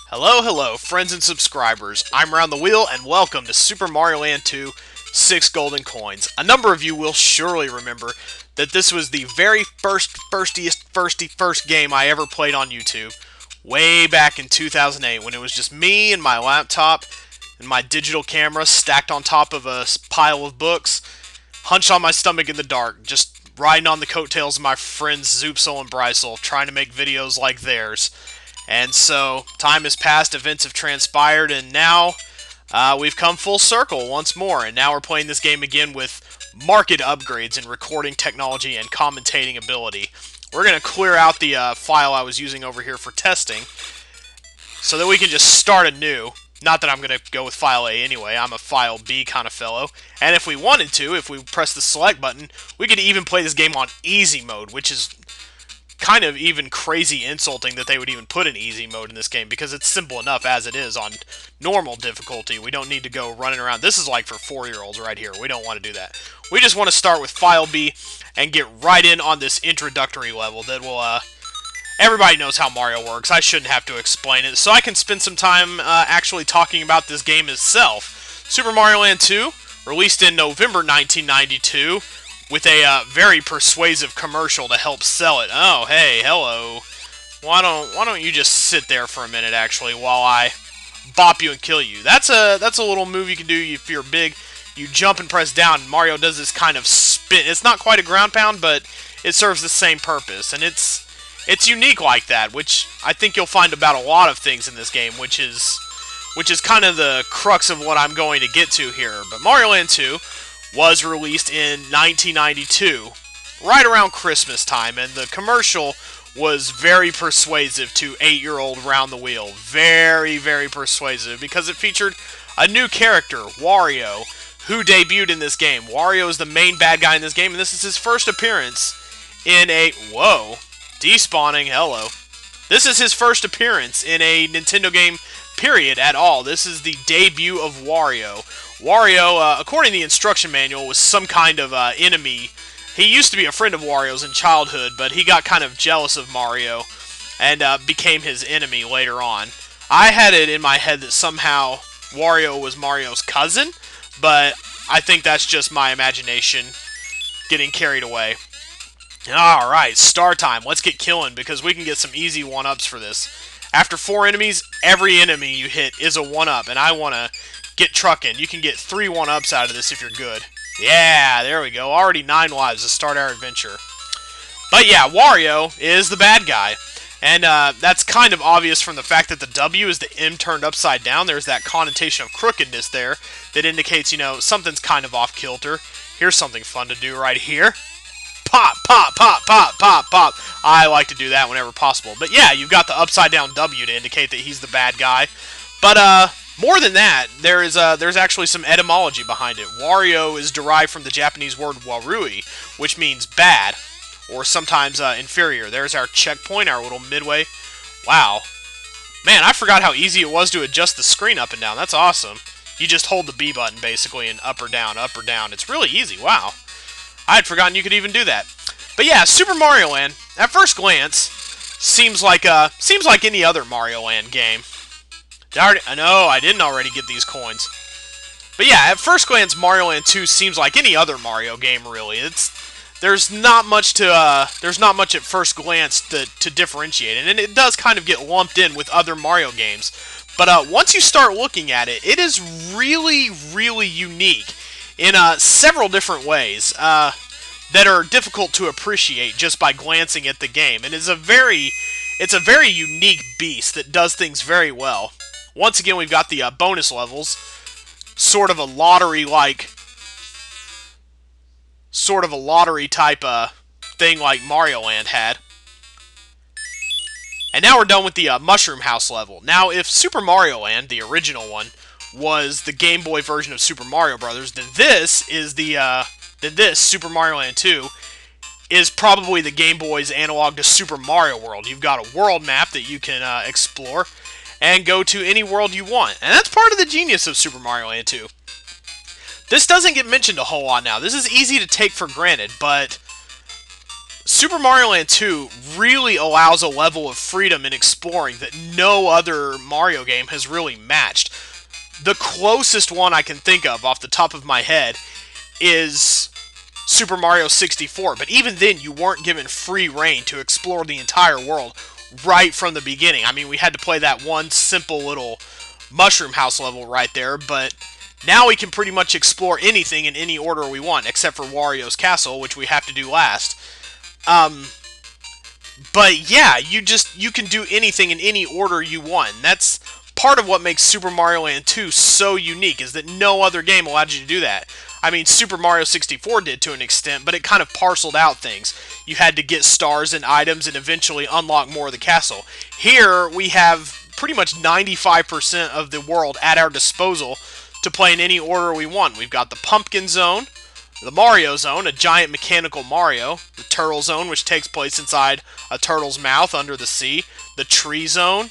Hello, hello, friends and subscribers. I'm Round the Wheel, and welcome to Super Mario Land 2 6 Golden Coins. A number of you will surely remember that this was the very first game I ever played on YouTube, way back in 2008, when it was just me and my laptop and my digital camera stacked on top of a pile of books, hunched on my stomach in the dark, just riding on the coattails of my friends Zoopsel and Brysel, trying to make videos like theirs. And so, time has passed, events have transpired, and now we've come full circle once more. And now we're playing this game again with marked upgrades in recording technology and commentating ability. We're going to clear out the file I was using over here for testing so that we can just start anew. Not that I'm going to go with file A anyway, I'm a file B kind of fellow. And if we wanted to, if we press the select button, we could even play this game on easy mode, which is kind of even crazy insulting that they would even put an easy mode in this game, because it's simple enough as it is on normal difficulty. We don't need to go running around. This is like for 4-year-olds right here. We don't want to do that. We just want to start with File B and get right in on this introductory level that will, everybody knows how Mario works. I shouldn't have to explain it, so I can spend some time actually talking about this game itself. Super Mario Land 2, released in November 1992, with a very persuasive commercial to help sell it. Oh, hey, hello. Why don't you just sit there for a minute, actually, while I bop you and kill you? That's a little move you can do if you're big. You jump and press down, and Mario does this kind of spin. It's not quite a ground pound, but it serves the same purpose, and it's unique like that, which I think you'll find about a lot of things in this game, which is kind of the crux of what I'm going to get to here. But Mario Land 2 was released in 1992, right around Christmas time, and the commercial was very persuasive to 8-year-old Round the Wheel. Very, very persuasive, because it featured a new character, Wario, who debuted in this game. Wario is the main bad guy in this game, and this is his first appearance in a... Whoa. Despawning, hello. This is his first appearance in a Nintendo game, period, at all. This is the debut of Wario. Wario, according to the instruction manual, was some kind of enemy. He used to be a friend of Wario's in childhood, but he got kind of jealous of Mario and became his enemy later on. I had it in my head that somehow Wario was Mario's cousin, but I think that's just my imagination getting carried away. Alright, star time. Let's get killing, because we can get some easy 1-ups for this. After 4 enemies, every enemy you hit is a 1-up, and I want to get trucking. You can get 3 1-ups out of this if you're good. Yeah, there we go. Already 9 lives to start our adventure. But yeah, Wario is the bad guy. And that's kind of obvious from the fact that the W is the M turned upside down. There's that connotation of crookedness there that indicates, you know, something's kind of off kilter. Here's something fun to do right here. Pop, pop, pop, pop, pop, pop. I like to do that whenever possible. But yeah, you've got the upside down W to indicate that he's the bad guy. But more than that, there's actually some etymology behind it. Wario is derived from the Japanese word warui, which means bad, or sometimes inferior. There's our checkpoint, our little midway. Wow. Man, I forgot how easy it was to adjust the screen up and down. That's awesome. You just hold the B button, basically, and up or down, up or down. It's really easy. Wow. I had forgotten you could even do that. But yeah, Super Mario Land, at first glance, seems like any other Mario Land game. No, I didn't already get these coins. But yeah, at first glance, Mario Land 2 seems like any other Mario game, really. There's not much at first glance to differentiate it, and it does kind of get lumped in with other Mario games. But once you start looking at it, it is really, really unique in several different ways that are difficult to appreciate just by glancing at the game. And it's a very unique beast that does things very well. Once again, we've got the bonus levels, sort of a lottery type thing like Mario Land had. And now we're done with the Mushroom House level. Now, if Super Mario Land, the original one, was the Game Boy version of Super Mario Brothers, then this Super Mario Land 2 is probably the Game Boy's analog to Super Mario World. You've got a world map that you can explore and go to any world you want. And that's part of the genius of Super Mario Land 2. This doesn't get mentioned a whole lot now. This is easy to take for granted, but Super Mario Land 2 really allows a level of freedom in exploring that no other Mario game has really matched. The closest one I can think of off the top of my head is Super Mario 64, but even then you weren't given free reign to explore the entire world right from the beginning. I mean, we had to play that one simple little Mushroom House level right there, but now we can pretty much explore anything in any order we want, except for Wario's Castle, which we have to do last. Um, but yeah, you can do anything in any order you want. And that's part of what makes Super Mario Land 2 so unique, is that no other game allowed you to do that. I mean, Super Mario 64 did to an extent, but it kind of parceled out things. You had to get stars and items and eventually unlock more of the castle. Here, we have pretty much 95% of the world at our disposal to play in any order we want. We've got the Pumpkin Zone, the Mario Zone, a giant mechanical Mario, the Turtle Zone, which takes place inside a turtle's mouth under the sea, the Tree Zone,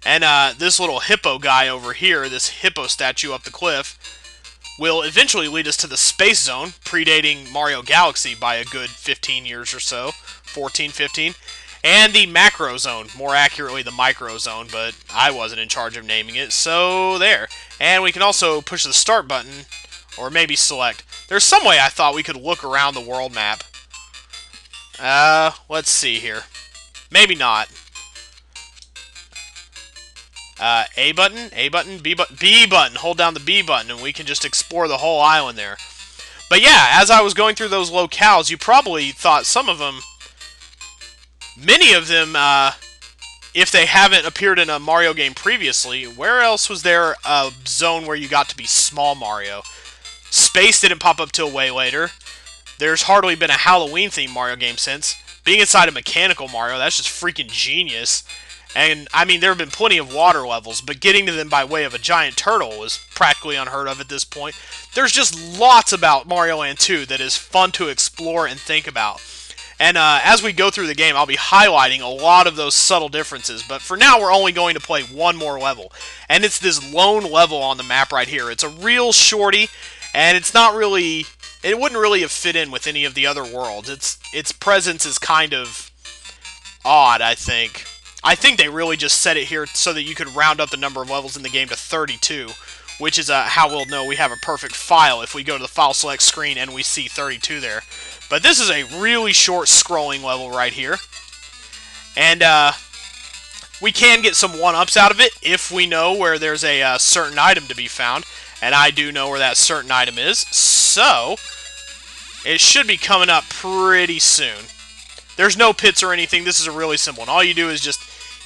and this little hippo guy over here, this hippo statue up the cliff, will eventually lead us to the Space Zone, predating Mario Galaxy by a good 15 years or so, 14, 15, and the Macro Zone, more accurately the Micro Zone, but I wasn't in charge of naming it, so there. And we can also push the start button, or maybe select. There's some way I thought we could look around the world map. Let's see here. Maybe not. A button, A button, B button, B button. Hold down the B button and we can just explore the whole island there. But yeah, as I was going through those locales, you probably thought some of them, many of them, if they haven't appeared in a Mario game previously, where else was there a zone where you got to be small Mario? Space didn't pop up till way later. There's hardly been a Halloween-themed Mario game since. Being inside a mechanical Mario, that's just freaking genius. And, I mean, there have been plenty of water levels, but getting to them by way of a giant turtle was practically unheard of at this point. There's just lots about Mario Land 2 that is fun to explore and think about. And as we go through the game, I'll be highlighting a lot of those subtle differences, but for now we're only going to play one more level. And it's this lone level on the map right here. It's a real shorty, and it's not really... It wouldn't really have fit in with any of the other worlds. Its presence is kind of odd, I think. I think they really just set it here so that you could round up the number of levels in the game to 32, which is how we'll know we have a perfect file if we go to the file select screen and we see 32 there. But this is a really short scrolling level right here. And we can get some 1-ups out of it if we know where there's a certain item to be found. And I do know where that certain item is, so it should be coming up pretty soon. There's no pits or anything. This is a really simple one. All you do is just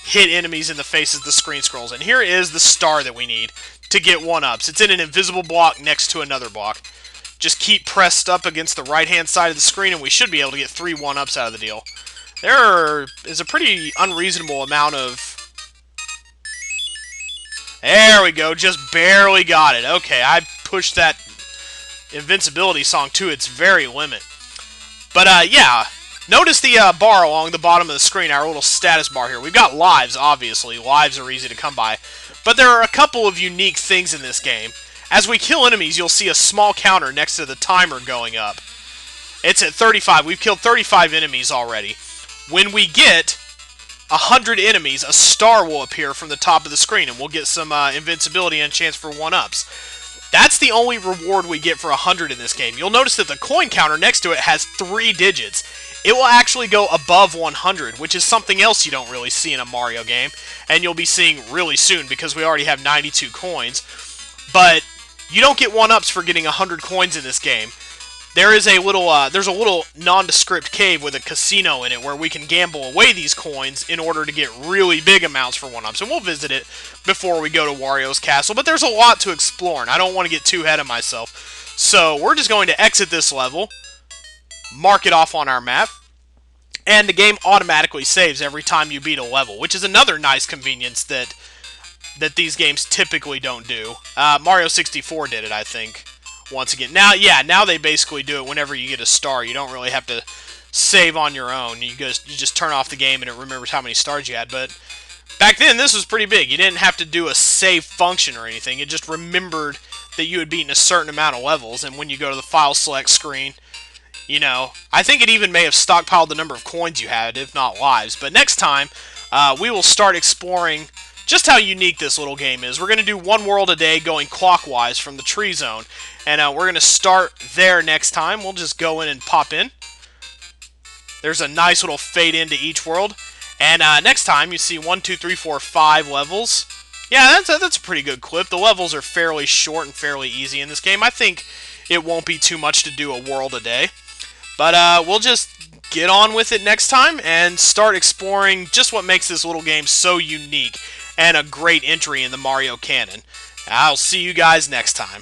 hit enemies in the face as the screen scrolls. And here is the star that we need to get 1-ups. It's in an invisible block next to another block. Just keep pressed up against the right-hand side of the screen, and we should be able to get 3 1-ups out of the deal. There is a pretty unreasonable amount of... There we go. Just barely got it. Okay, I pushed that invincibility song to its very limit. But, yeah... Notice the bar along the bottom of the screen, our little status bar here. We've got lives, obviously. Lives are easy to come by. But there are a couple of unique things in this game. As we kill enemies, you'll see a small counter next to the timer going up. It's at 35. We've killed 35 enemies already. When we get 100 enemies, a star will appear from the top of the screen, and we'll get some invincibility and a chance for 1-ups. That's the only reward we get for 100 in this game. You'll notice that the coin counter next to it has 3 digits. It will actually go above 100, which is something else you don't really see in a Mario game, and you'll be seeing really soon because we already have 92 coins. But you don't get 1-ups for getting 100 coins in this game. There's a little nondescript cave with a casino in it where we can gamble away these coins in order to get really big amounts for 1-ups, and we'll visit it before we go to Wario's Castle. But there's a lot to explore, and I don't want to get too ahead of myself. So we're just going to exit this level, mark it off on our map, and the game automatically saves every time you beat a level, which is another nice convenience that these games typically don't do. Mario 64 did it, I think, once again. Now they basically do it whenever you get a star. You don't really have to save on your own. You just turn off the game and it remembers how many stars you had. But back then, this was pretty big. You didn't have to do a save function or anything. It just remembered that you had beaten a certain amount of levels, and when you go to the file select screen, You know, I think it even may have stockpiled the number of coins you had, if not lives. But next time, we will start exploring just how unique this little game is. We're going to do one world a day going clockwise from the tree zone. And we're going to start there next time. We'll just go in and pop in. There's a nice little fade into each world. And next time, you see 1, 2, 3, 4, 5 levels. Yeah, that's a pretty good clip. The levels are fairly short and fairly easy in this game. I think it won't be too much to do a world a day. But we'll just get on with it next time and start exploring just what makes this little game so unique and a great entry in the Mario canon. I'll see you guys next time.